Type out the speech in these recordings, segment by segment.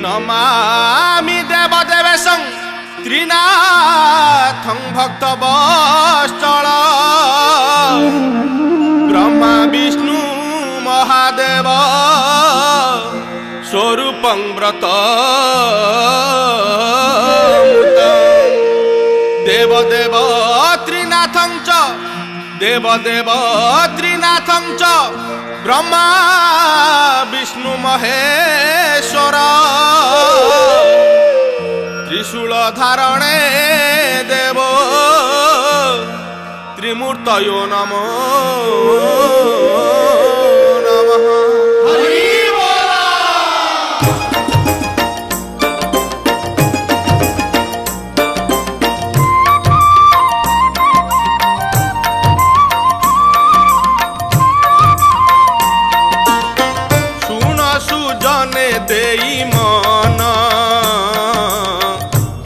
नमामि देवदेवेशं त्रिनाथं भक्तवत्सल ब्रह्मा विष्णु महादेव स्वरूपं व्रत देवदेव त्रिनाथं च देवदेव त्रिनाथं च ब्रह्मा विष्णु महेश्वर त्रिशूल धारणे देव त्रिमूर्तयो नमो नमः। देई मन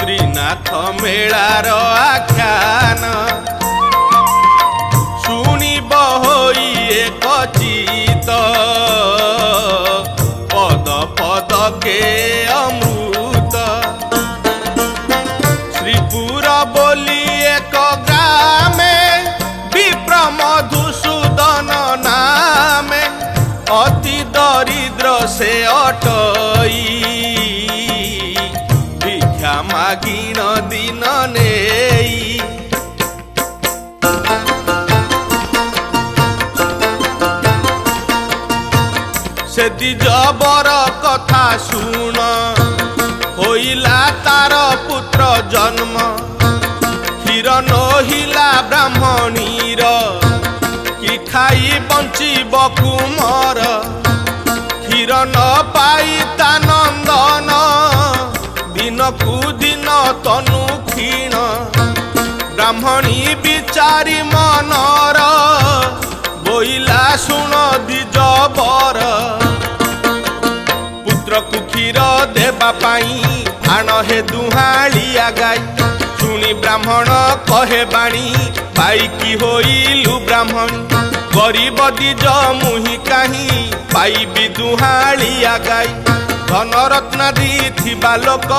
त्रिनाथ मेलार आख्यान शुणिब होई एक चित पद पद के अमृत श्रीपुर बोली एक ग्रामे विप्र मधुसूदन नामे अति दरिद्र से अटई भिक्षा मागिन दिन नेई से दिजबर कथा सुन होइला तार पुत्र जन्म क्षीर नहिला ब्राह्मणीर कि खाई बंचिब कुमार क्षीर न पाई ता नंदन दिन कु दिन तनु क्षीण ब्राह्मणी बिचारी मनर बोइला शुण दिजबर पुत्र कु क्षीर देबा पाई आण हे दुहालिया गाई शुणी ब्राह्मण कहे बाणी पाइकी होइलु ब्राह्मणी गरीब दिज मुहि काहीं पाइबी दुहालिया गाई धन रत्नादि थिबा लोक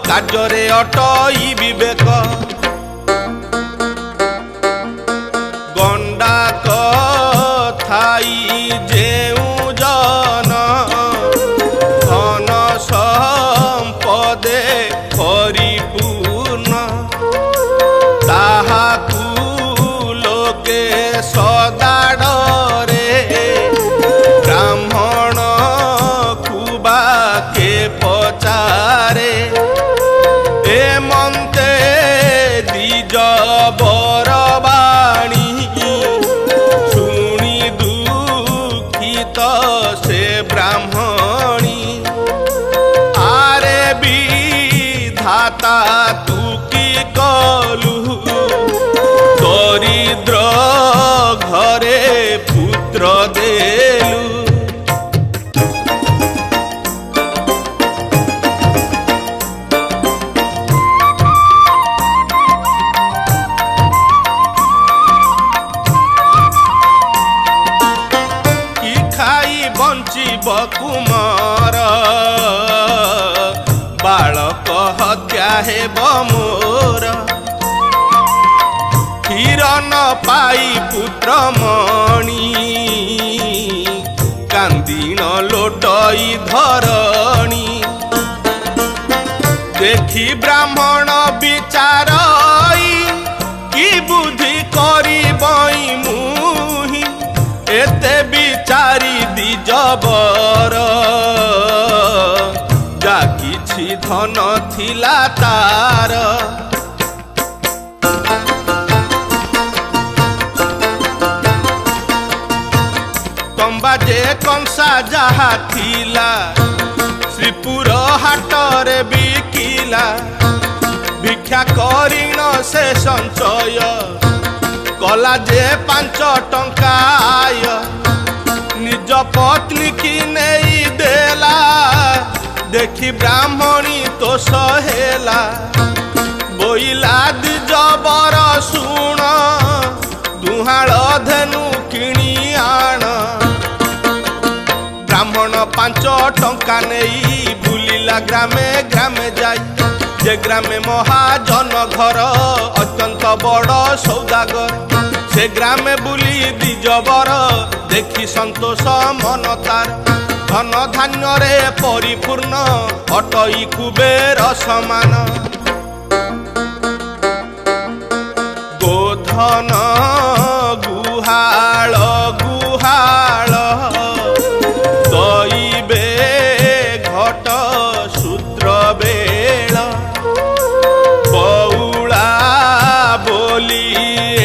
कार्य अटई विवेक गंडा कथाई जेउ जन धन संपदे परिपूर्ण ताहाकु लोके सदाडरे ब्राह्मण कुबा के पचारे ए मंते दिज बरबाणी शुणी दुखित से ब्राह्मणी आरे विधाता तू की कलु दरिद्र घरे पुत्र देलु कि खाई बंचिब कुमार बालक हत्या हेब मोर क्षीर न पाई पुत्र मणि कांदी न लोटई धरणी देखी ब्राह्मण विचारई कि बुद्धि करिबई मुहि एते विचारी दिजबर जा किछि धन थिला तार जे कंसा जहा थिला श्रीपुर हाटरे बिकिला भिक्षा करिण से संचय कला जे 5 टंका आय निज पत्नी की नहीं देला देखी ब्राह्मणी तो सहेला बोइला दिजबर शुण दुहाळ धेनु किणी आण ब्राह्मण 5 टंका नहीं भूलिला बुलिला ग्रामे ग्रामे जाई जे ग्रामे महाजन घर अत्यंत बड़ सौदागर से ग्रामे बुली दिजबर देखी संतोष मन तार धन धान्य रे परिपूर्ण अटई कुबेर समान गोधन गुहाल गुहाल दईबे घट सूत्र बेल बौला बोली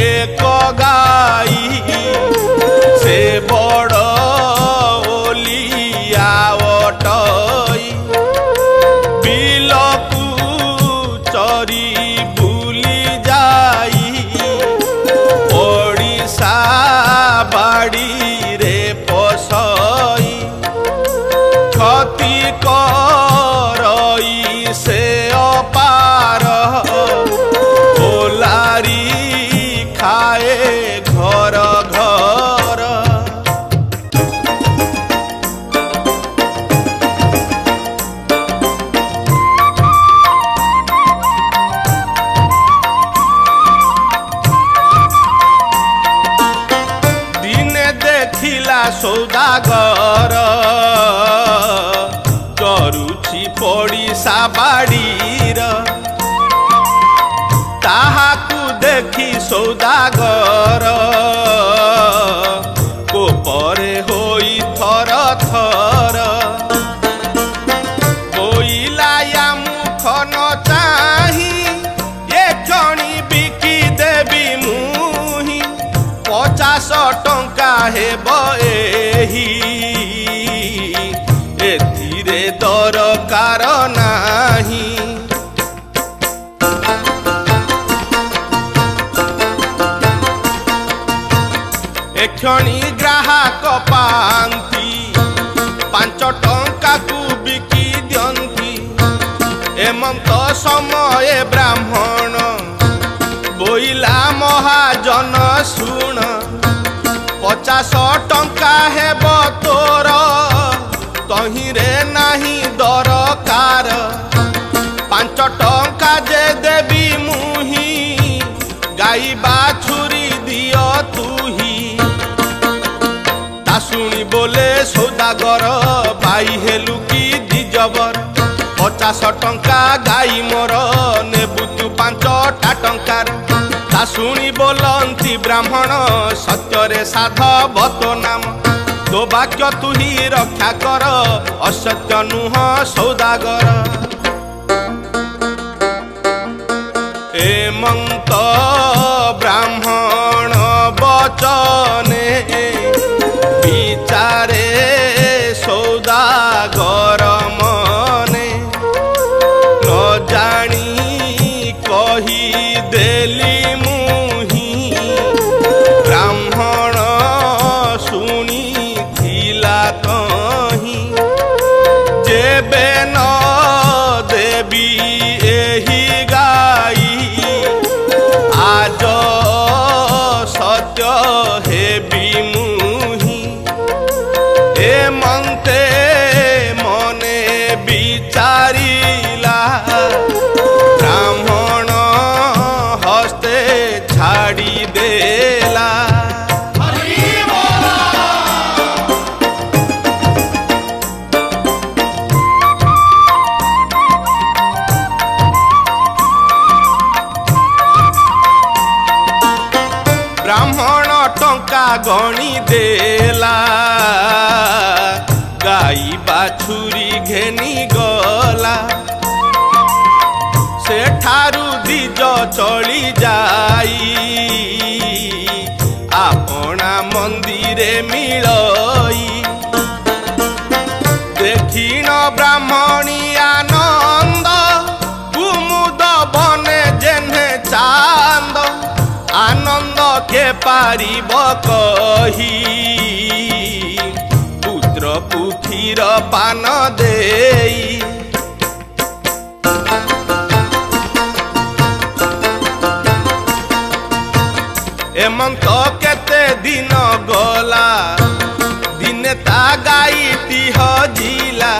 एक गाई से बड़ ओलिया अटई बिलकू चरी बुली जाई ओडिशा बाड़ी रे पसई क्षति करई से अपार ओलारी खाए घर घर दिने देखिला सौदागर करुछि पड़िशा बाड़ीर ताहाकू देखी सौदागर कोपरे होई थर थर कोइला या मुख न चाही ये क्षणी बिकी देवी मुही 50 टंका हेब एही एथिरे दरकार नाही एक्षणी ग्राहक पांती 5 टंका को बिकी दियंती एमंत समय ब्राह्मण बोइला महाजन शुण 50 टंका हेब तोर तहिरे नाही दरकार 5 टंका जे देवी मुही गाई बाछुरी दियो तुही ता शुणी बोले सौदागर बाई हेलु की दिजबर 50 टंका गाई मोर नेबु तू 5टा टंकार ता शुणी बोलंती ब्राह्मण सत्यरे साधव तो नाम तो वाक्य तू ही रक्षा कर असत्य नुह सौदागर एमंत ब्राह्मण बचने विचारे सौदागर मने न जानी कही देली मुही ब्राह्मण शुणी थिला कहीं जेबे न देवी एही गाई आज सत्य हेबी मुही एमंते मने विचारिला ब्राह्मण हस्ते छाड़ी देला ब्राह्मण टंका गणी देला गाई बाछुरी घेनी गला सेठारु दिज चली जाई आपना मंदिरे मिलई देखिन ब्राह्मणी आनंद कुमुद बने जेने चांद आनंद के पारिब कही पुत्र पुखीर पान देई एमंत केते दिन गला दिने ता गाईटी हजिला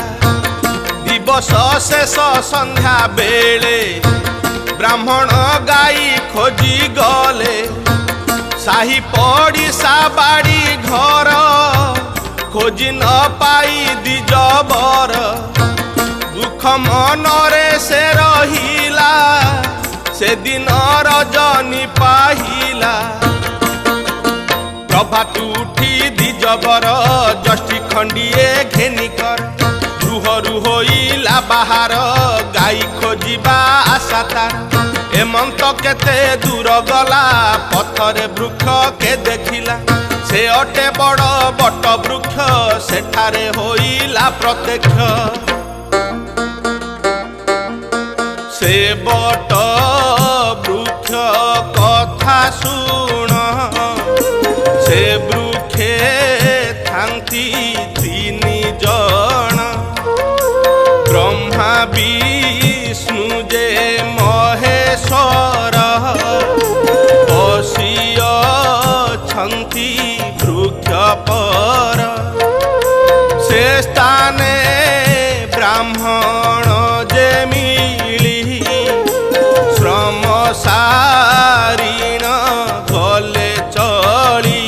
दिब दिवस शेष संध्या बेले ब्राह्मण गाई खोजी गले साही पड़िशा बाड़ी घर खोजी न पाई दिजबर दुख मनरे से रहिला से दिन रजनी पाहिला प्रभात उठी दिजबर जष्टी खंडिए घेनिकर रुहरु होइला बाहर गाई खोजिबा आशा तार एमंत केते दूर गला पथरे वृक्ष के देखिला से अटे बड़ बट वृक्ष सेठारे होइला प्रत्यक्ष से बट वृक्ष कथा सुन से वृक्षे थांती तीनी जन ब्रह्मा विष्णु जे महेश्वर बसियछन्ति वृक्ष पर से स्थाने ब्राह्मण जे मिली श्रम सारीण गले चली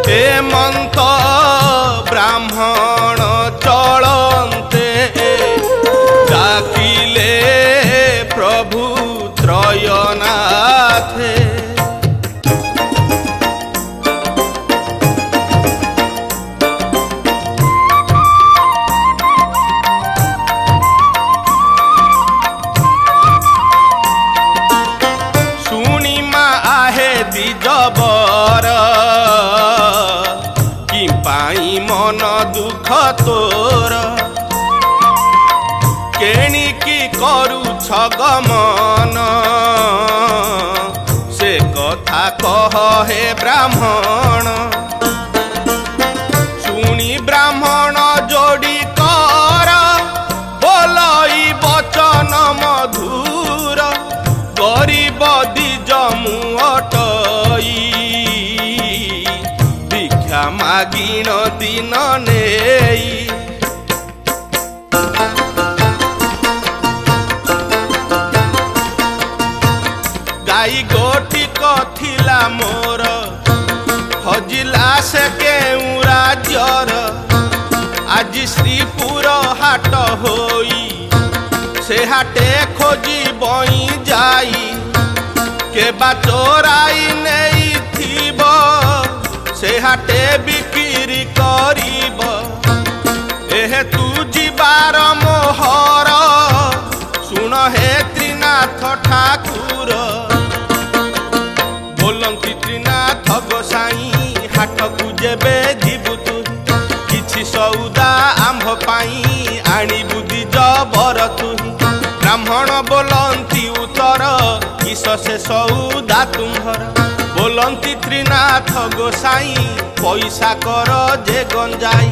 हेमंत ब्राह्मण चलते डाकिले प्रभु त्रयनाथे सुनिमा आहे दिजबर कि पाई मन दुख तोर केणिकी करूछ गमन से कथा कह हे ब्राह्मण सुनी ब्राह्मण जोड़ी कर बोलई बचन मधुर गरीब दिज मुअटई भिक्षा मागिन दिन नेई गाई गोटी कथिला मोर हजिला से केउ राज्यर आज श्रीपुर हाट होई से हाटे खोजी बई जाई के बा चोराई नहीं थीब से हाटे बिक्री करीब एहे तू जीवार मोहर सुन हे त्रिनाथ ठाकुर बोलंती त्रिनाथ गोसाई हाट को जेबे जीवु तू किछि सौदा आंभ पाई आनी बुद्धि जबर तू ब्राह्मण बोलंती उत्तर किस से सौदा तुम्हर बोलंती त्रिनाथ गोसाई पैसा कर जे गंजाई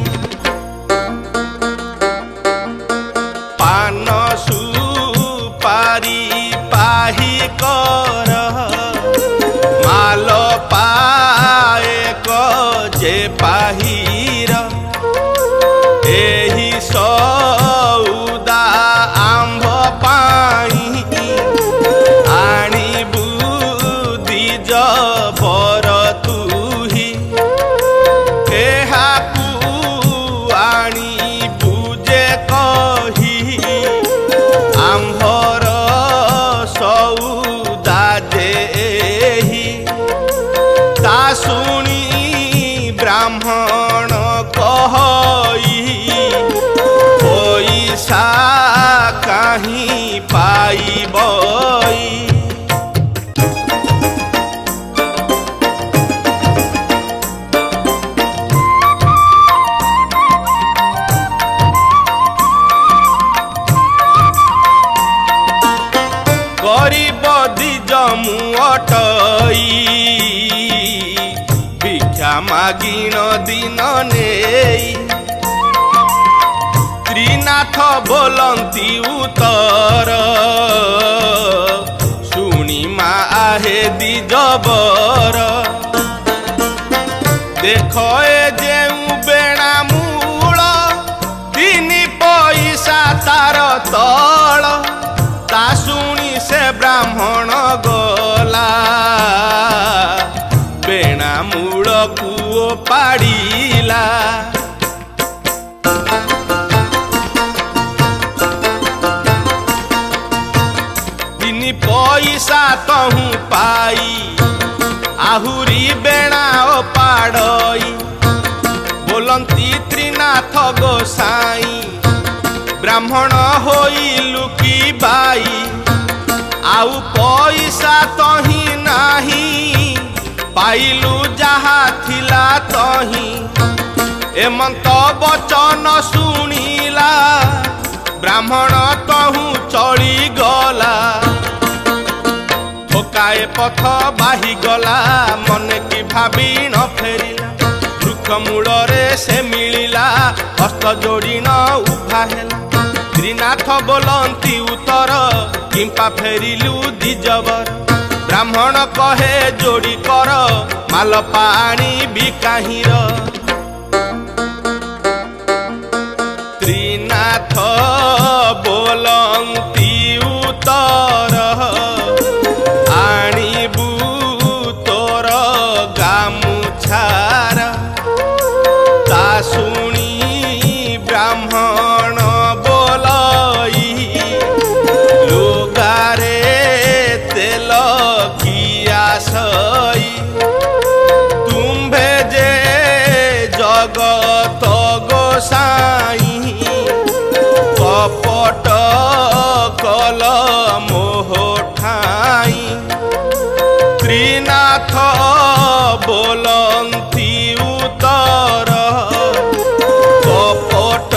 पान सुपारी पाही कर माल पाए को जे पाहीर एही सौदा आंभ पाई आनी बुद्धि जबर तुही एहाकू आनी बुझे कही आंभर सौदा देही ता सुनी ब्राह्मण कहई पैसा कहीं पाइबई गरीब दिज मुअटई भिक्षा मागिन दिन नेई त्रिनाथ बोलंती उत्तर सुनी मा आहे दिजबर देख ए जेउ बेणा मूल तीन पैसा तिनी पैसा तहु पाई आहुरी बेणा पाड़ई बोलंती त्रिनाथ गोसाई ब्राह्मण होइलु की बाई आउ पैसा तही नाही पाइलु जहा थिला तही एमंत वचन शुणिला ब्राह्मण तहु चली गला थोकाए पथ बाही गला मन की भावी न फेरिला वृक्ष मूଳରେ से मिलिला हस्त जोड़ी न उभा हेला त्रिनाथ बोलंती उत्तर किंपा फेरिलु दिजबर ब्राह्मण कहे जोड़ी कर माल पानी बिकाहीर त्रिनाथ बोलंती उत्तर आनिबु तोर गामुछार ता शुणी ब्राह्मण बोलई लुगारे तेल किया सई तुम्भे जे जगत गोसाई कपट कल मोह ठाई त्रिनाथ बोलंती उत्तर कपट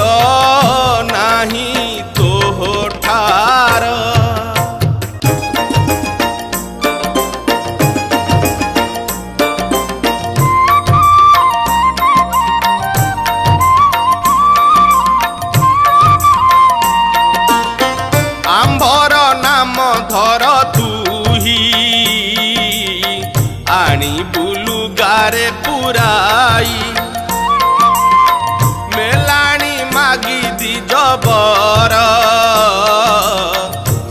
नाही तोह ठार आंबर नाम धर तुही आनी बुलु गारे पुराई मेलाणी मागी दी जबर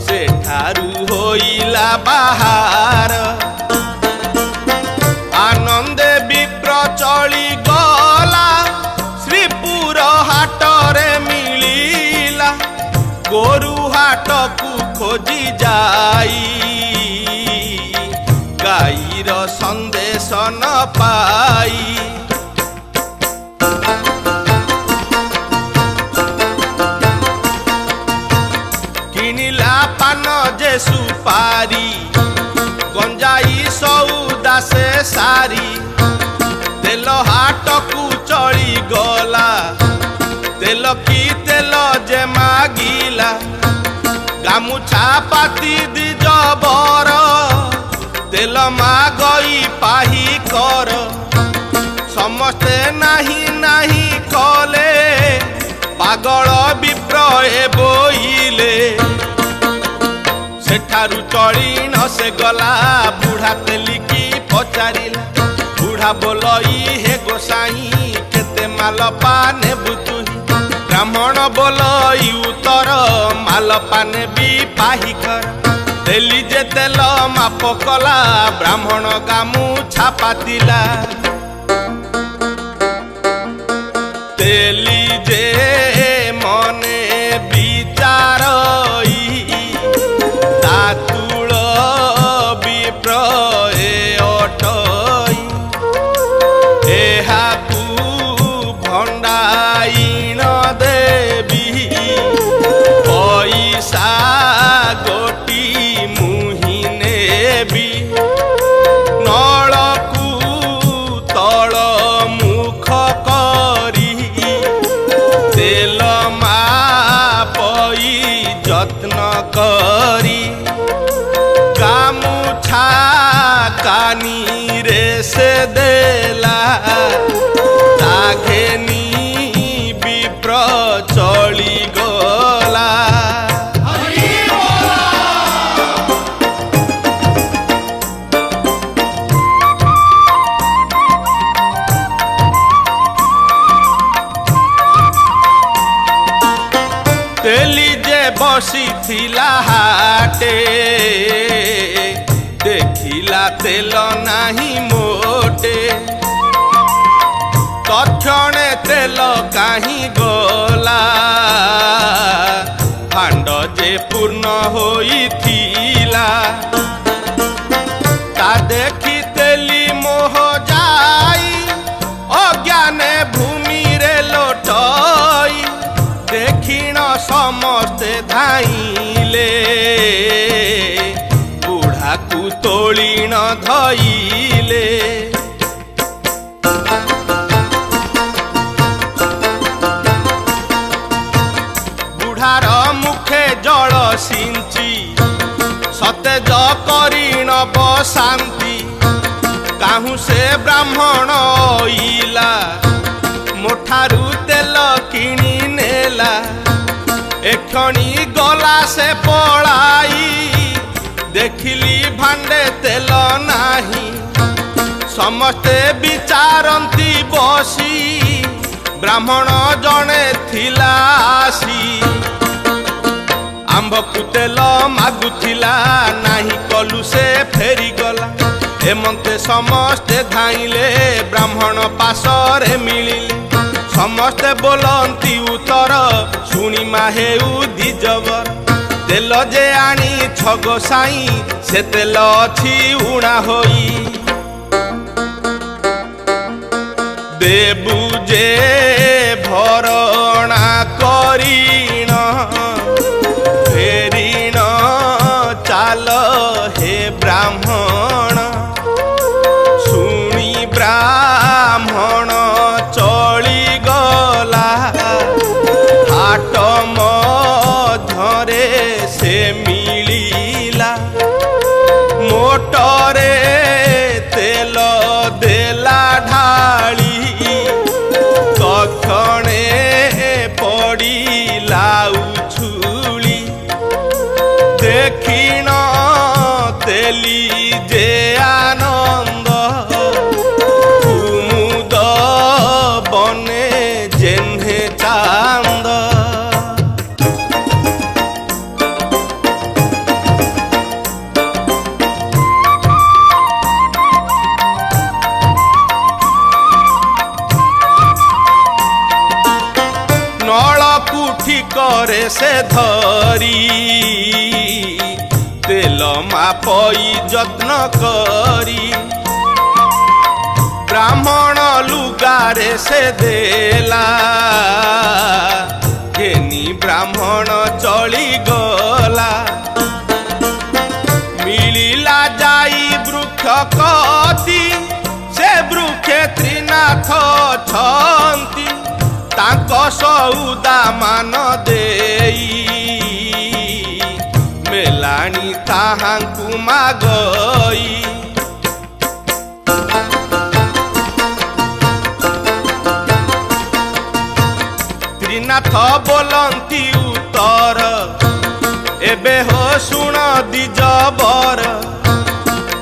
सेठारु होइला बाहार आनंदे विप्र चली गला श्रीपुर हाटरे मिलिला गोरु हाट को खोजी जाई गाईर संदेश न पाई किनिला पान जे सुपारी गंजाई सौदा से सारी तेल हाट को चली गला तेल की तेल जे मागिला गामुछा पाती दी जबर तेल मागई पाही कर समस्ते नाही नाही कले पागल विप्र ए बोइले सेठारु चली न से गला बुढ़ा तेलिकी पचारिला बुढ़ा बोलई हे गोसाई केते माल पाने बुतुही ब्राह्मण बोलई उत्तर माल पाने भी पाही कर तेली जे तेल माप कला ब्राह्मण गामु छापातिला तेली जे मने विचारई तातुल विप्र ए अटई एहाकु भंडाई न देवी पैसा गोटी मुहिने भी नलकु तल मुख करी तेल मापई यत्न करी गामुछा कानी रे से देला ताघेनी विप्र चली गला तेली जे बसी थिला हाटे देखिला तेल नाही मोटे तक्षणे तेल काहीं गला भांड जे पूर्ण होइथिला ता देखी तेली मोह जाई अज्ञाने भूमि रे लोटई देखिण समस्ते धाइले बुढ़ा को तोलिण धइले बुढ़ार मुखे जल सिंची सतेज करिण बशांति काहू से ब्राह्मण इला मोठारू तेल किणी नेला एखणी गला से पलाई देखिली भांडे तेल नाही समस्ते विचारंती बसी ब्राह्मण जने थिला आसी आंब को तेल मागुथिला नाही कलु से फेरी गला एमंते समस्ते धाइले ब्राह्मण पासरे मिलिले समस्ते बोलंती उत्तर शुणी माहेउ दिजबर तेल जे आनी छग साई से तेल अछि उणा होई देबु जे भरणा करिण फेरिण चाल हे ब्राह्मण शुणी ब्राह्मण चली गला हाट मध्यरे से मिलिला मोटरे तेल देला ढाली कखणे पड़िला उछुली देखिण तेली जे आनंद कुमुद बने जेन्हे चांद नलकुठी करे से धरी तेल मापई जत्न करी ब्राह्मण लुगारे से देला घेनी ब्राह्मण चली गला मिलिला जाई वृक्ष कति से वृक्षे त्रिनाथ छंती तांको सौदा मान देई मेलाणी ताहांकु मागई त्रिनाथ बोलंती उत्तर एबे हो शुण दिजबर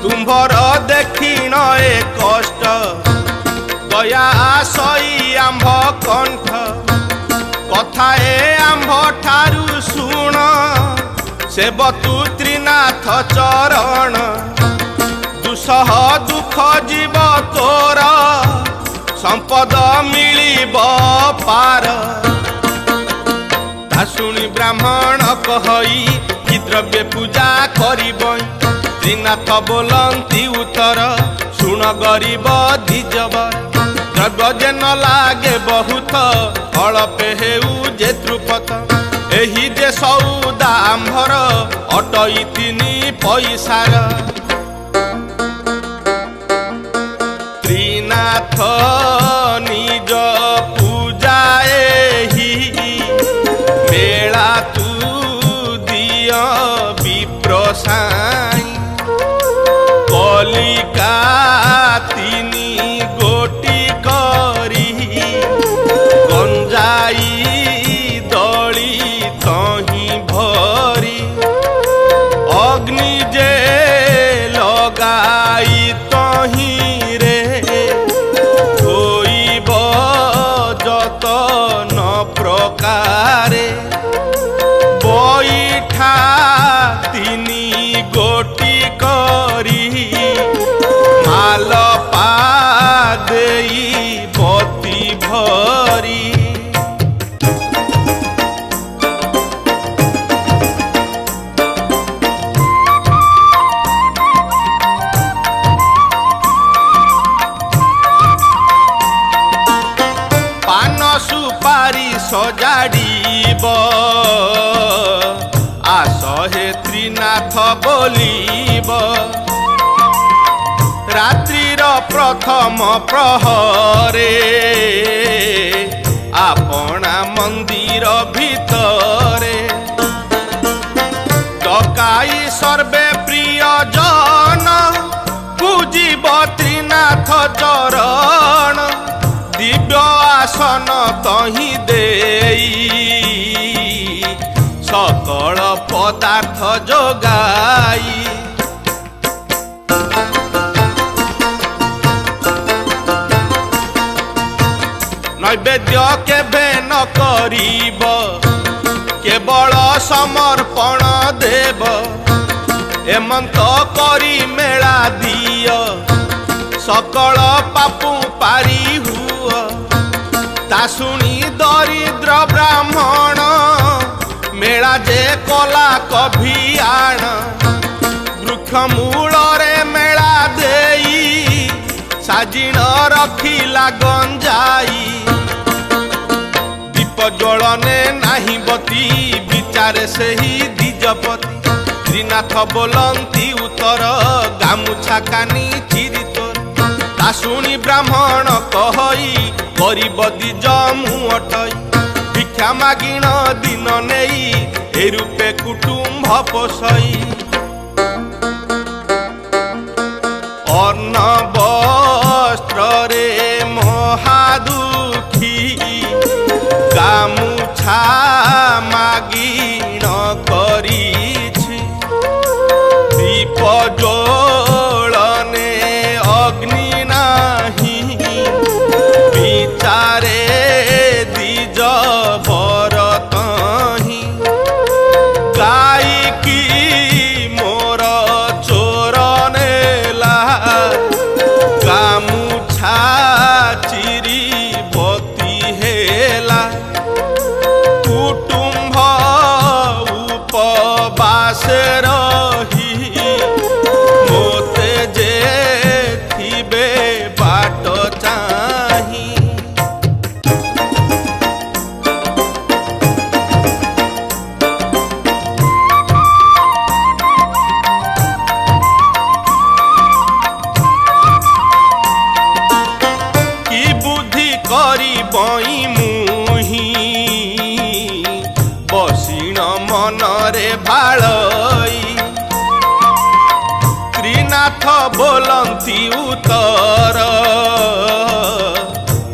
तुम्भर देखिण ए कष्ट गया सई आंभ कंठ कथा ए आंभ ठारू शुण सेवतु त्रिनाथ चरण दुसह दुख जीव तोर संपद मिलिब पार शुणी ब्राह्मण कहई कि द्रव्य पूजा करिब त्रिनाथ बोलंती उत्तर शुण गरीब दिजबर द्रव्य जे न लागे बहुत अल्पे हेउ जे द्रुपद एही जे सौदा आंभर अटई 3 पैसार त्रिनाथ निज पूजा एही मेला तू दिय विप्रसाई कलिका 3 गोटी करी गंजाई दली तही भरी अग्नि जे लगाई तही रे होइब जाइब आस हे त्रिनाथ बोलिब रात्रिर प्रथम प्रहरे आपना मंदिर भितरे डकाई सर्वे प्रिय जन पूजिब त्रिनाथ चरण दिव्य आसन तहि देई सकल पदार्थ जोगाई नैवेद्य केबे न करिब केवल समर्पण देव एमंत करी मेला दिय सकल पापु पारी हुआ ता शुणी दरिद्र ब्राह्मण मेला जे कला कभियाण वृक्ष मूल रे मेला देई साजिण रखिला गंजाई दीप जलने नाही बती विचारे से ही द्विजपति त्रिनाथ बोलंती उत्तर गामुछा कानी चिरी तोर ता शुणी ब्राह्मण कहई गरीब दिज मुअटई भिक्षा मागिण दिन नेई ए रूपे कुटुंब पोषई अन्न वस्त्र रे महादुखी गामुछा मागिण करिछि दीप जोलने अग्नि नाही विचारे द्विज बरतहि गाई की मोर चोर नेला गामुछा चिरी बती हेला कुटुंब उपवास रही मोते जे थिबे बाट चाही की बुद्धि करी बई मुही बसिण मनरे भालई त्रिनाथ बोलंती उत्तर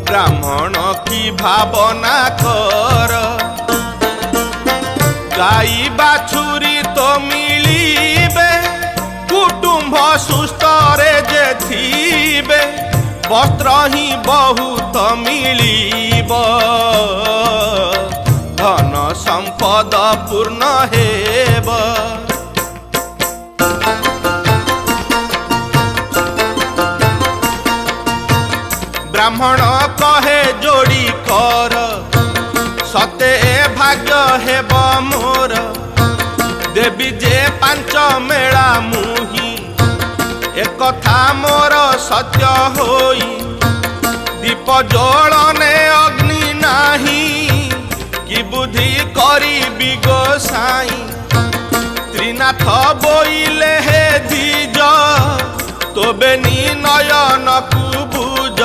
ब्राह्मण की भावना कर गाई बाछुरी तो मिलिबे कुटुंब सुस्थ रे जे थिबे वस्त्र ही बहुत मिलिब धन संपद पूर्ण हेब ब्राह्मण कहे जोड़ी कर सते भाग्य हेब मोर देवी जे पांच मेला मुही एक था मोर सत्य होई दीप जलने अग्नि नाही कि बुद्धि करी गोसाई त्रिनाथ बोइले हे धीज तोबे नी नयन कु बुझ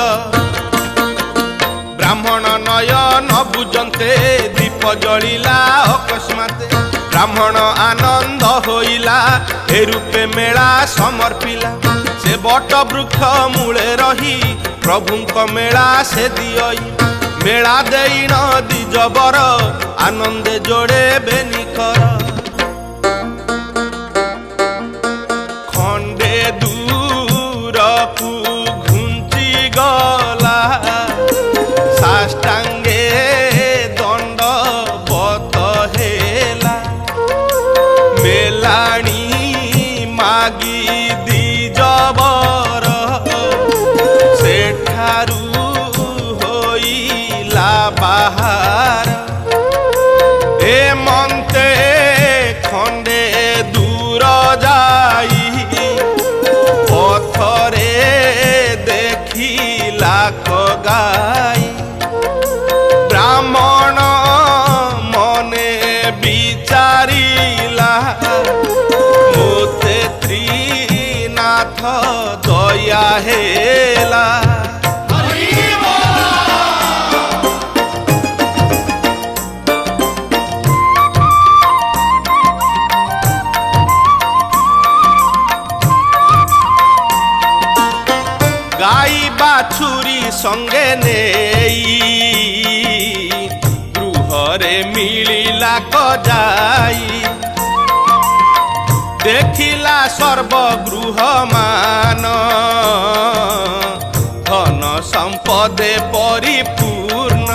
ब्राह्मण नयन बुझंते दीप जलिला अकस्माते ब्राह्मण आनंद होइला ए रूपे मेला समर्पिला से बट वृक्ष मूले रही प्रभुंक मेला से दियई मेला देई न दिजबर आनंदे जोड़े बेनिकर खंडे दूर कु घुंची गला साष्टांगे दंड बत हेला मेलाणी मागी दिजबर सेठारू होइला बाहर ए मंते विचारिला मोते त्रिनाथ दया हेला। गाई बाछुरी संगे नेई गृहरे मिलिला कजाई देखिला सर्वगृह मान धन संपदे परिपूर्ण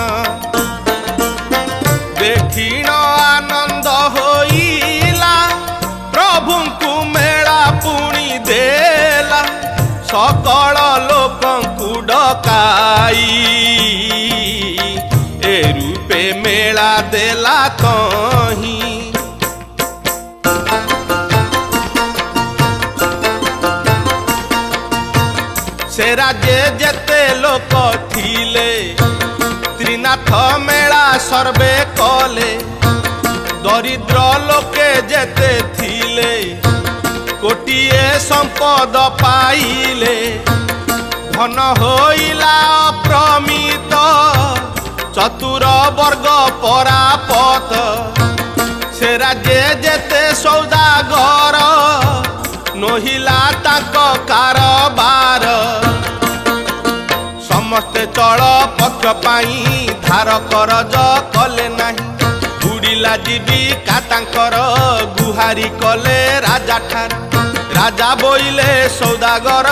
देखिण आनंद होइला प्रभुଙ୍କୁ मेला पुणी देला सकल लोकंकु डकाई ए रूपे मेला देला तही। से राज्य जेते लोक थिले त्रिनाथ मेला सर्वे कले दरिद्र लोके जेते थिले कोटिए संपद पाइले धन होइला अप्रमित चतुर वर्ग परापत से राज्य जेते सौदागर नहिला ताक कारबार समस्ते चल पक्ष पाई धार करज कले नाही उड़िला जीविका तांकर गुहारी कले राजा ठार राजा बोइले सौदागर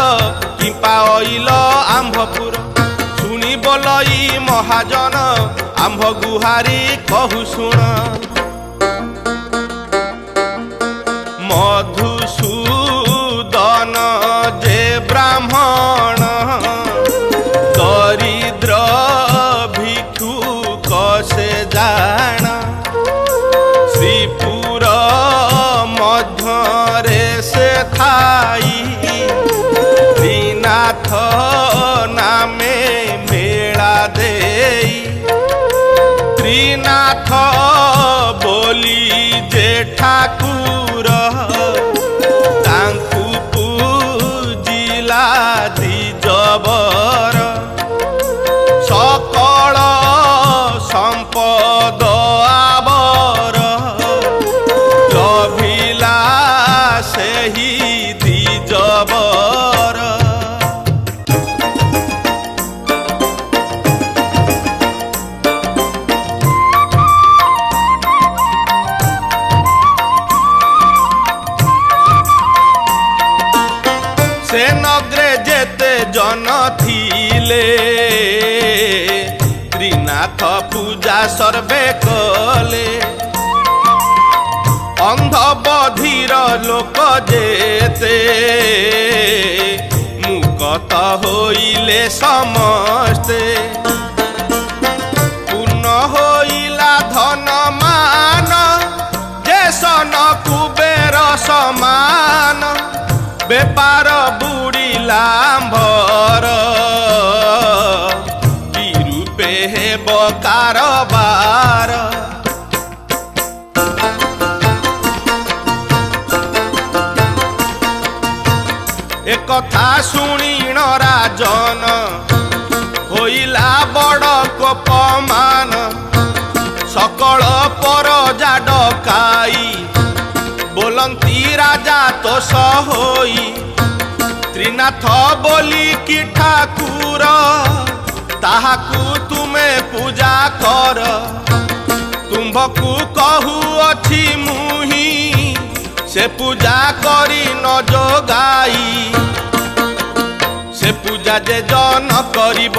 किंपा अइल आंभपुर सुनी बोलई महाजन आंभ गुहारी कहु शुण मधुसूदन जे ब्राह्मण दरिद्र भिक्षुक से जान श्रीपुर मध्यरे से थाई त्रिनाथ नामे मेला देई त्रिनाथ बोली जे ठाकुर तांकु पूजिला द्विजबर सकल संपद आबर लभिला सेही द्विजबर। से नगरे जेते जन थिले त्रिनाथ पूजा सर्वे कले अंध बधिर लोक जेते मुकत होइले समस्ते पूर्ण होइला धन मान जे सन कुबेर समान बेपार बुड़िला आंभर कि रूपे हेब कारबार एकथा शुणिण राजन होइला बड़ कोपमान सकल परजा डकाई बोलंती राजा तो सहोई त्रिनाथ बोली कि ठाकुर ताहाकू तुमे पूजा कर तुम्भकू कहू अछि मुही से पूजा करी न जोगाई से पूजा जे जन करिब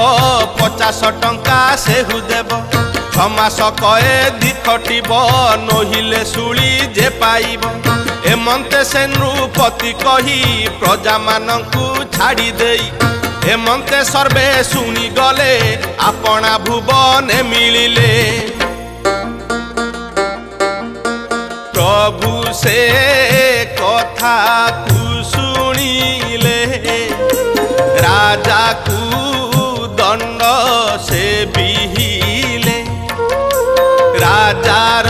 50 टंका सेहु देब छमास कए दी खटिब नहिले सुली जे पाइब एमंते से नृपति कही प्रजा मानंकु छाड़ी देई एमंते सर्वे शुणी गले आपना भुवने मिलिले प्रभु से कथा कु शुणिले राजा कु दंड से बिहिले राजार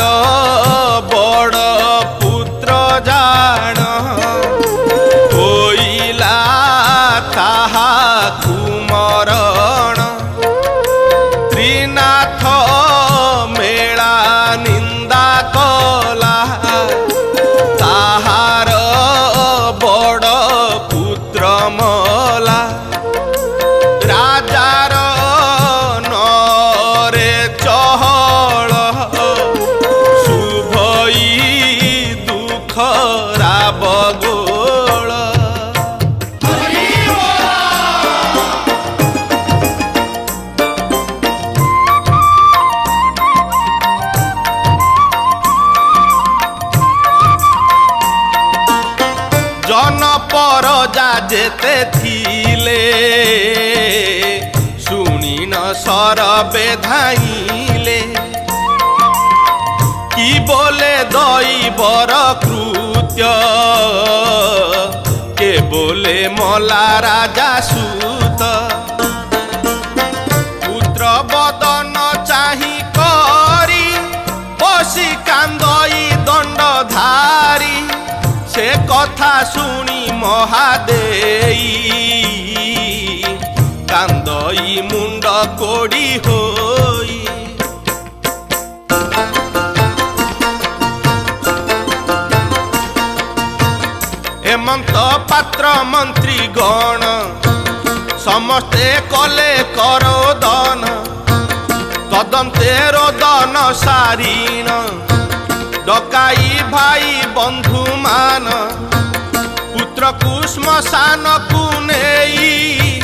जेते थिले शुणी न सरबे धाइले कि बोले दैवर कृत्य के बोले मला राजा सूत पुत्र बदन चाही करी बसी कांदई दंडधारी से कथा शुणी महादेई कांदई मुंड कोड़ी होई हेमंत पात्र मंत्री गण समस्ते कले करोदन तदंते रोदन सारीण डकाई भाई बंधु मान पुत्र को श्मशान को नेई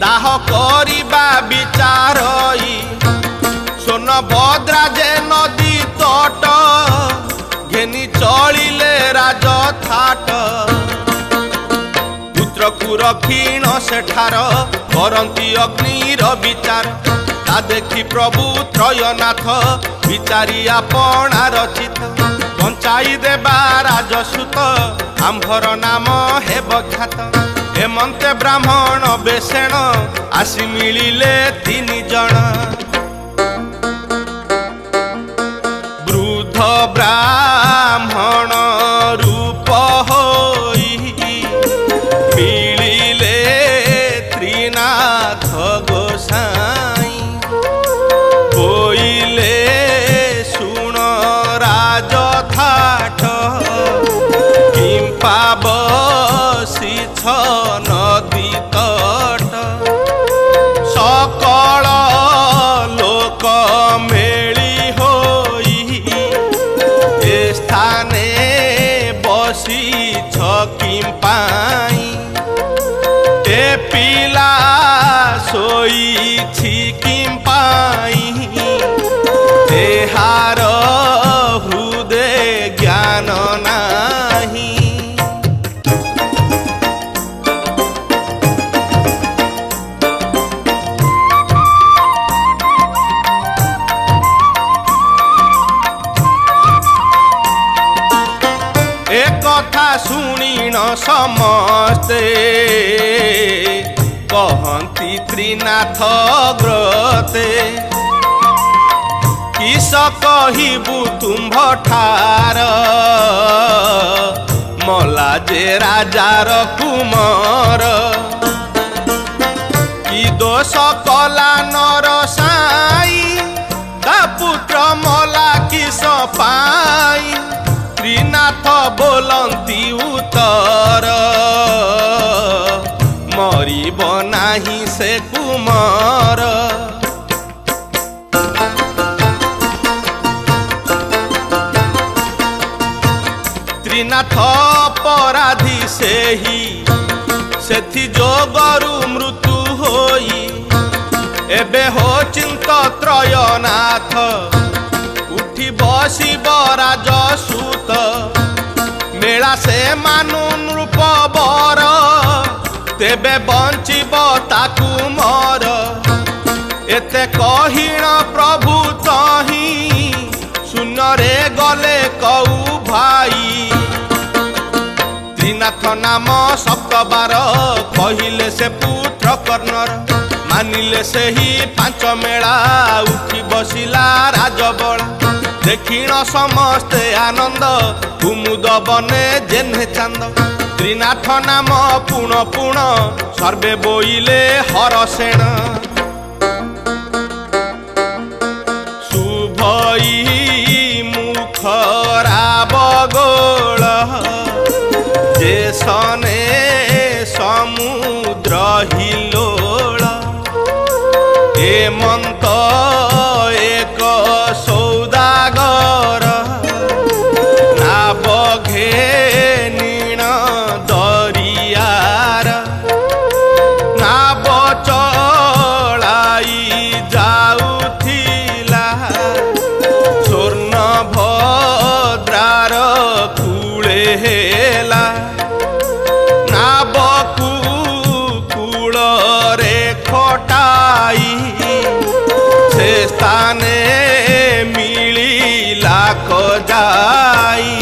दाह करिबा विचारई सोनभद्रा जे नदी तट घेनी चलिले राजथाट पुत्र को रखीण सेठार करंती अग्निर विचार ता देखी प्रभु त्रयनाथ विचारी आपणा रचित बंचाई देबा राजसूत आंभर नाम हे बख्यात हेमंते ब्राह्मण बेसेण आसी मिलिले 3 जण वृद्ध ब्राह्मण रूप होई मिलिले त्रिनाथ गोसाई बोइले सुण राजथाट किंपा बसी नदी तट सकल लोक मेली होई ए स्थाने बसी किंपाई ए पिला सोई किंपाई एहार हृदय ज्ञान नाही कथा शुणीन समस्ते कहती त्रिनाथ ग्रते किस कहबू तुम्भ ठार मला जे राजार कुमार कि दोष कला नर साई ता पुत्र मला किस पाई त्रिनाथ बोलंती उत्तर मरिब नाही से कुमार त्रिनाथ अपराधी सेही सेथि जोगरु मृत्यु होई एबे हो चिंत त्रयनाथ उठी बसिब राजसूत मेला से मानु नृप बर तेबे बंचिब ताकू मर एते कहिण प्रभु तही शून्य रे गले कऊ भाई त्रिनाथ नाम 7 बार कहिले से पुत्र कर्णर मानिले से ही 5 मेला उठी बसिला राजबला देखिण समस्ते आनंद कुमुद बने जेन्हे चांद त्रिनाथ नाम पुण पुण सर्वे बोइले हरसेण शुभई मुखरा बगोल जे सने समुद्र हिलोल हेमंत एक सौदागर नाव घेनिण दरियार नाव चलाई जाउथिला स्वर्णभद्रार कूले हेला जाई।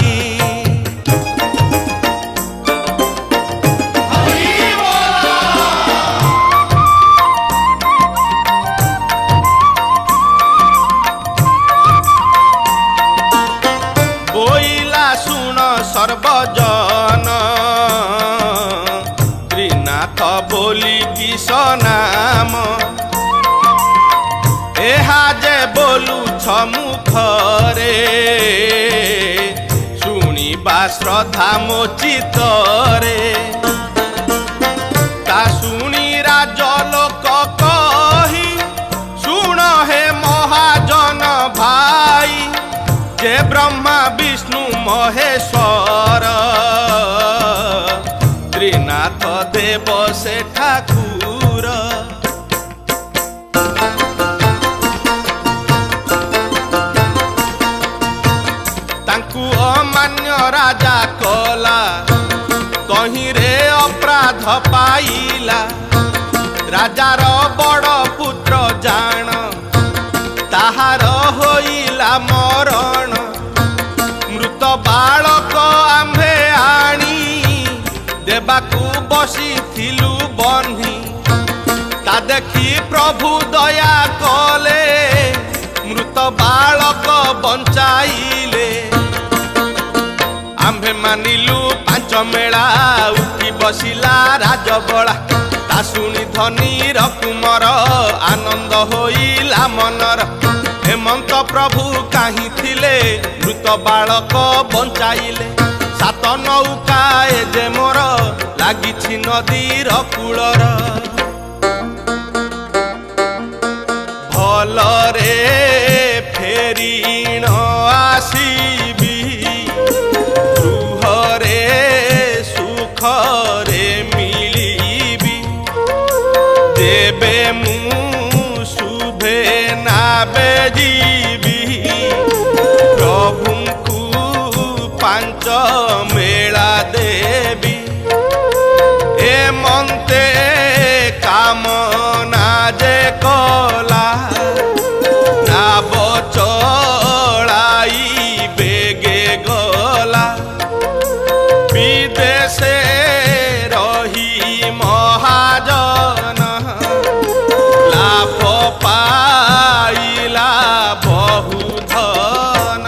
बोइला सुन सर्वजन त्रिनाथ बोली किस नाम, एहा जे बोलु मुखरे शुणिबा श्रद्धा मो चित्तरे। ता शुणी राज लोक कही शुण हे महाजन भाई, जे ब्रह्मा विष्णु महेश्वर त्रिनाथ देव से ठाकुर। तांकु अमान्य राजा कला कहीं रे अपराध पाइला। राजार बड़ पुत्र जान ताहार होइला मरण। मृत बालक आम्भे आनी देबाकू बसिथिलु बन्ही। ता देखी प्रभु दया कले मृत बालक बंचाइले। आम्भे मानिलु पांच मेला उठी बसिला राजबला। ता शुणी धनी रकुमर आनंद होइला मनर। हेमंत प्रभु काहीं थिले मृत बालक बंचाइले। सात नौका ए जे मोर लागिछि नदीर कूलर। भलरे फेरी न आसीबी गृहरे सुखरे मिलिबी। देबे मु शुभे नाबे जीवी प्रभुंकु पांच मेला देवी। ए मंते कामना जे कला ना बचलाई बेगे गला। विदेशे रही महाजन लाभ पाइला बहुधन।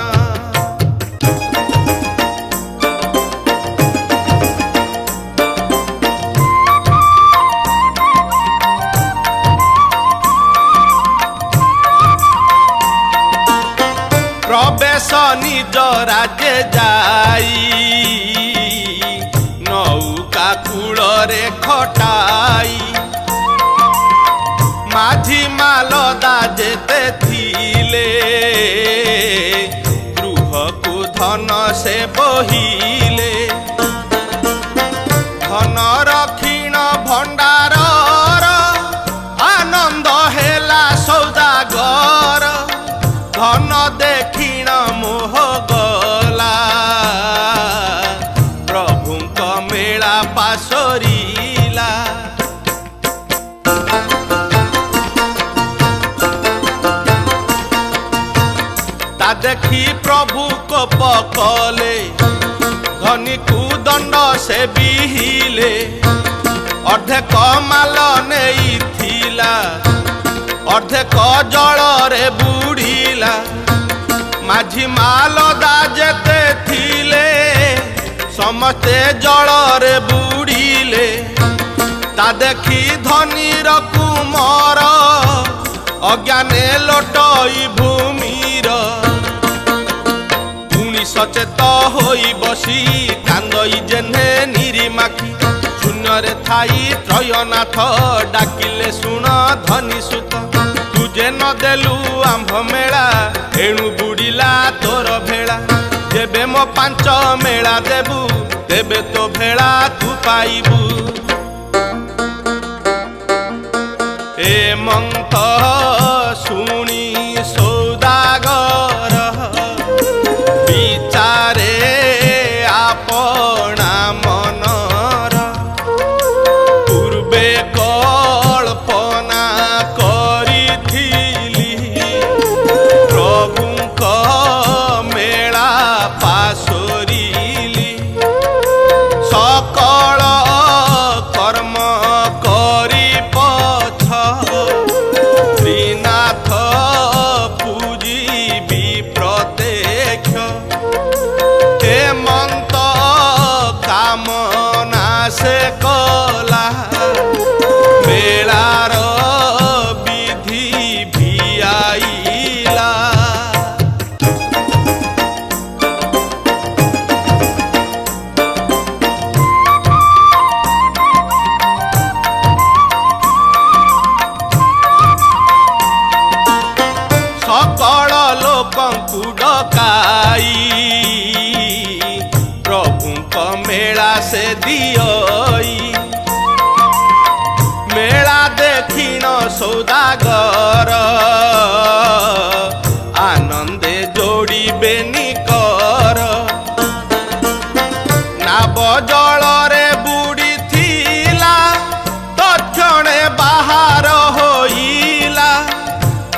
प्रवेश निज राज्य जाई नौका कूलरे खटाई। माझी मालदा जेते थिले गृह को धन से बहिले। धन रखिण भंडार आनंद हेला सौदागर। धन देखिण मोह गला प्रभुंक मेला पासरिला। ता देखी प्रभु कोप कले धनी को दंड से बिहिले। अर्धेक माल नहीं थिला अर्धेक जल रे बुड़ीला। माझी मालदा जेते थिले समस्ते जल रे बुड़ीले। ता देखी धनी रकुमर अज्ञाने लोटई भूमिर। पुणी सचेत होई बसी कांदई जेन्हे निरीमाखी। शून्य थाई त्रयनाथ डाकिले शुण धनी सुत। तुझे न देलु आंभ मेला एणु बुड़ीला तोर भेला। जेबे मो पांच मेला देबु तेबे तो भेला तू पाइबु। हेमंत शुणी सौदागर विचारे आपना मनर। पूर्वे कल्पना करिथिली प्रभुंक मेला दियई मेला देखिन सौदागर आनंदे जोड़िबे निकर नाव जलरे बुड़ी थिला तक्षणे बाहर होइला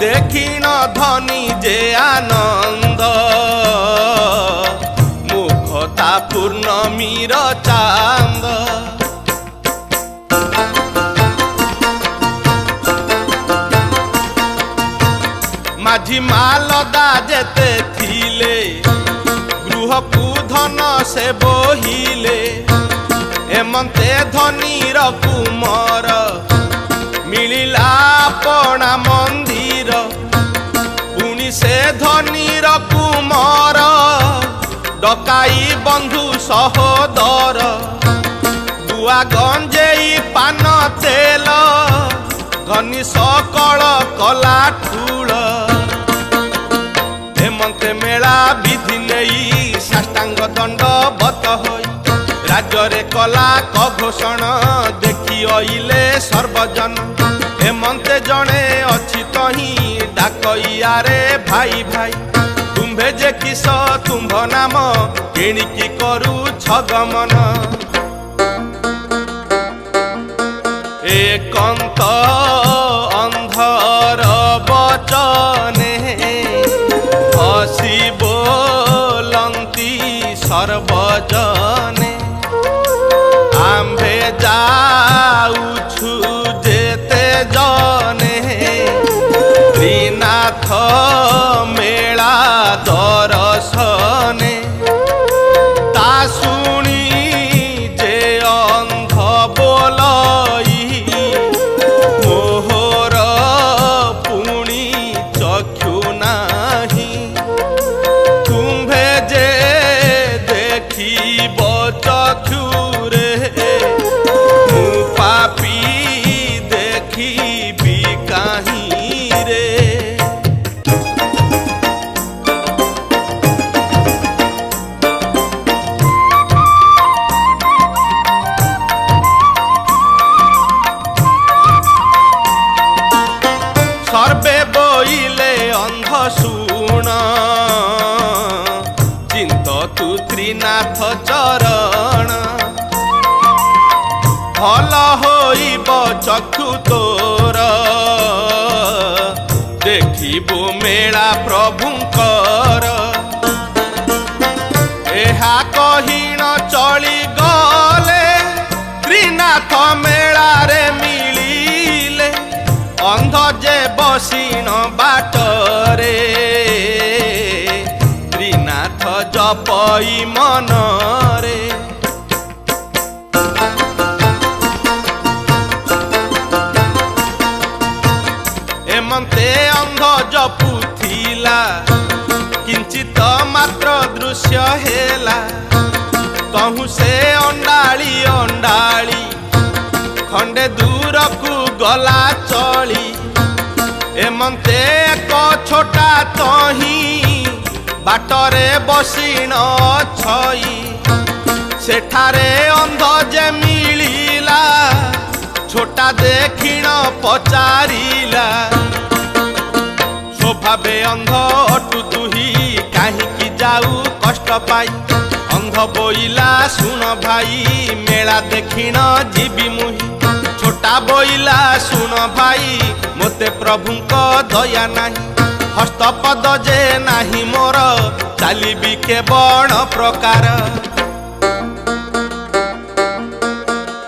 देखिन धनी जे आनंद मुखता पूर्णमीर चांद माझी मालदा जेते थिले गृह को धन से बोहिले एमंते धनीर कुमर मिलिला पणा मंदिर पुणी से धनीर कुमर डकाई बंधु सहोदर गुआ गंजेई पान तेल धनी सकल कला ठूल हेमंते मेला विधि नहीं साष्टांग दंड बत होई राज्य कला क घोषण देखी अइले सर्वजन हेमंते जणे अछि तही डाकइया रे भाई भाई तुम्भे जे किस तुम्भ नाम केणिकी करू छगमन एकांत अंधर बचने हसी बोलंती सर्वजने आम्भे जाउछु जेते जने त्रिनाथ मेला दर्शने ता सुनी जे अंध बोलई मोहर पुणी चक्षु नाही तुम्भे जे देखिब चक्षुरे मु पापी देखिबी काहीं रे सर्वे बोइले अंध सुण चिंत तु त्रिनाथ चरण भल होइब चक्षु तोर देखिबु मेला प्रभुंकर एहा कहिण चली गले त्रिनाथ मेला रे मिलिले अंध जे बसिन बाटरे त्रिनाथ जपई मनरे एमंते अंध जपुथिला किंचित मात्र दृश्य हेला तहु से अंडाली अंडाली खंडे दूर को गला चली एमंते एक छोटा तही बाटरे बसिन छई सेठारे अंध जे मिलिला छोटा देखिण पचारिला स्वभावे अंध अटु तुही काहींकी जाऊ कष्ट पाई अंध बोइला सुन भाई मेला देखिण जीवी मुही छोटा बोइला सुन भाई मोते प्रभुंक दया नाही हस्तपद जे नाही मोर चालिबी केवल प्रकार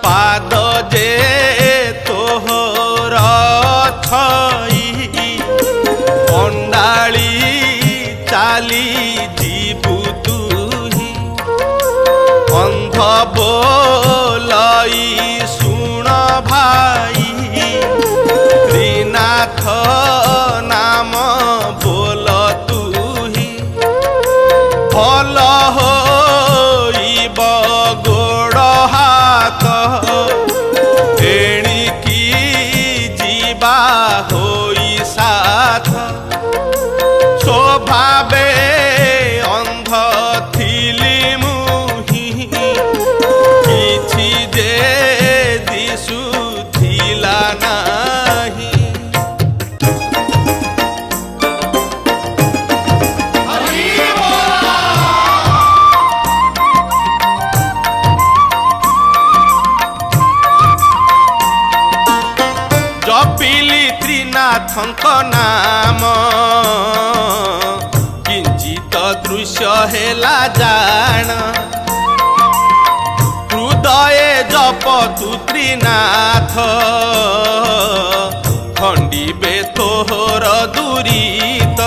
पाद जे तोहर छई अंडाली चाली जीवु तुही अंध बोलई सुन भाई त्रिनाथ नाम बोल तुही भल होइब गोड़ हाथ एणिकी जीवा होई साथ स्वभावे अंध थिली मुही त्रिनाथଙ୍କ नाम किंचित दृश्य हेला जान हृदय जपतु त्रिनाथ खंडिबे तोहर दुरीत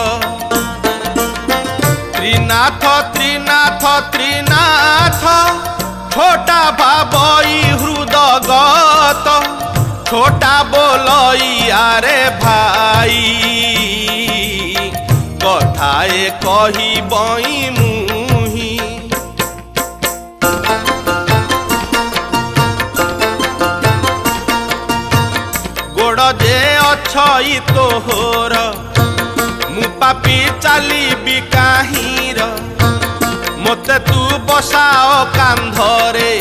त्रिनाथ त्रिनाथ त्रिनाथ छोटा भाबई हृदगत छोटा बोलई आरे भाई कथाए कही बई मुही गोड़ जे अछई तोहर मु पापी चली काहीर मते तू बसाओ कांधरे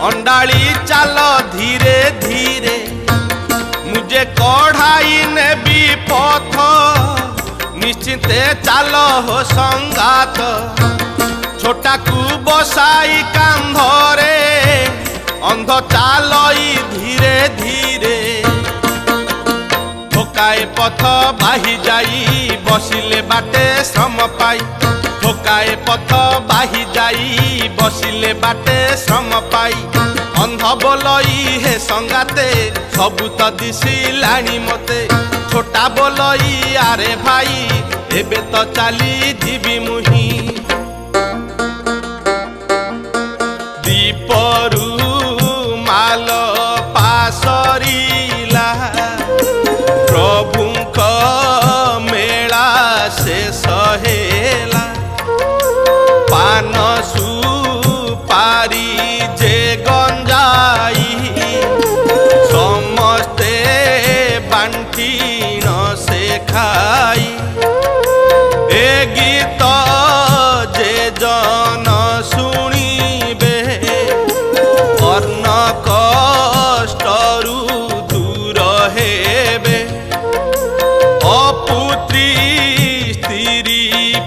अंडाली चाल धीरे धीरे मुझे कढ़ाई नेबी पथ निश्चिंते चाल हो संगात छोटा को बसाई कांधरे अंध चालई धीरे धीरे ठोकाए पथ बाही जाई बसिले बाटे श्रम पाई ठोकाए पथ बाही जाई बसिले बाटे श्रम पाई अंध बोलई हे संगाते सबु तो दिसिलाणी मते छोटा बोलई आरे भाई एबे तो चाली जीवी मुही दीपरू माल पासरीला प्रभुंक मेला शेष हेला पान सुपारी जे गंजाई समस्ते बांटी न से खाई ए गीत जे जन शुणिबे कर्ण कष्टरू दूर हेबे अपुत्री स्त्री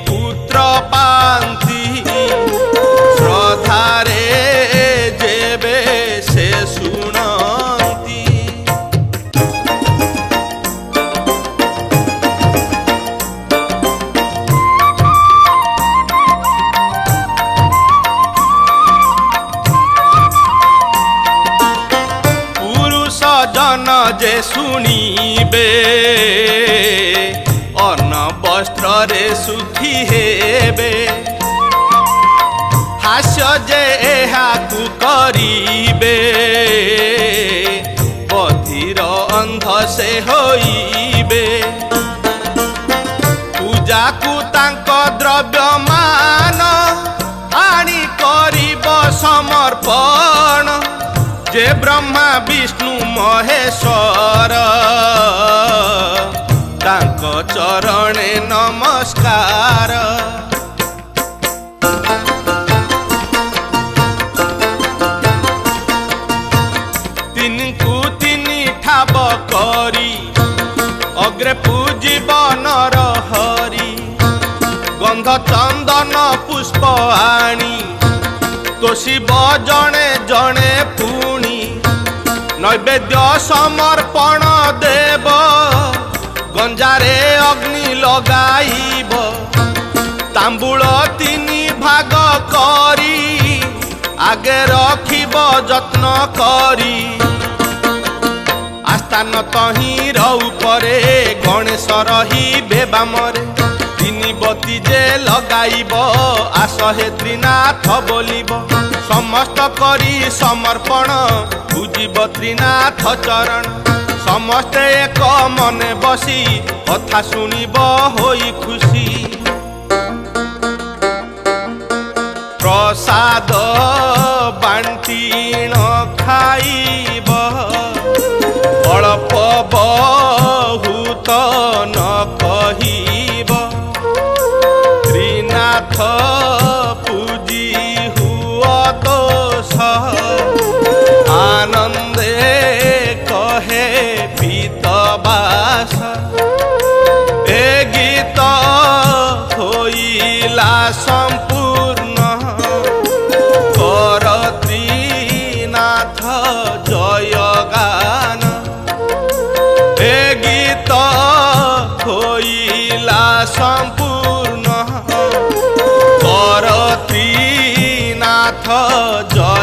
पुत्र पांती श्रद्धारे जेबे से सुनती पुरुष जन जे शुणिबे अन्न वस्त्र रे सुखी हेबे हास्य जे एहाकु करिबे बधिर अंध से होइबे पूजा को तांक द्रव्य मान आनी करिब समर्पण जे ब्रह्मा विष्णु महेश्वर तांक चरणे नमस्कार तिनकु तिनि ठाब करी अग्रे पूजिब नर हरि गंध चंदन पुष्प आनी तोषिब जणे जणे पुणी नैवेद्य समर्पण देव गंजारे अग्नि लगाइब तांबूल तिनि भाग करी आगे रखिब जत्न करी आस्थान तहिर उपरे गणेश रही बेबामरे तिनि बती जे लगाइब आस हे त्रिनाथ बोलिब समस्त करी समर्पण पूजिब त्रिनाथ चरण समस्ते एक मने बसी कथा शुणिब होई खुशी प्रसाद बांटीण खाइब अल्प बहुत न कहिब त्रिनाथ पूजी हुआ दोष आनंदे कहे पीतबास ए गीत होइला संपूर्ण कर त्रिनाथ जय गान ए गीत ज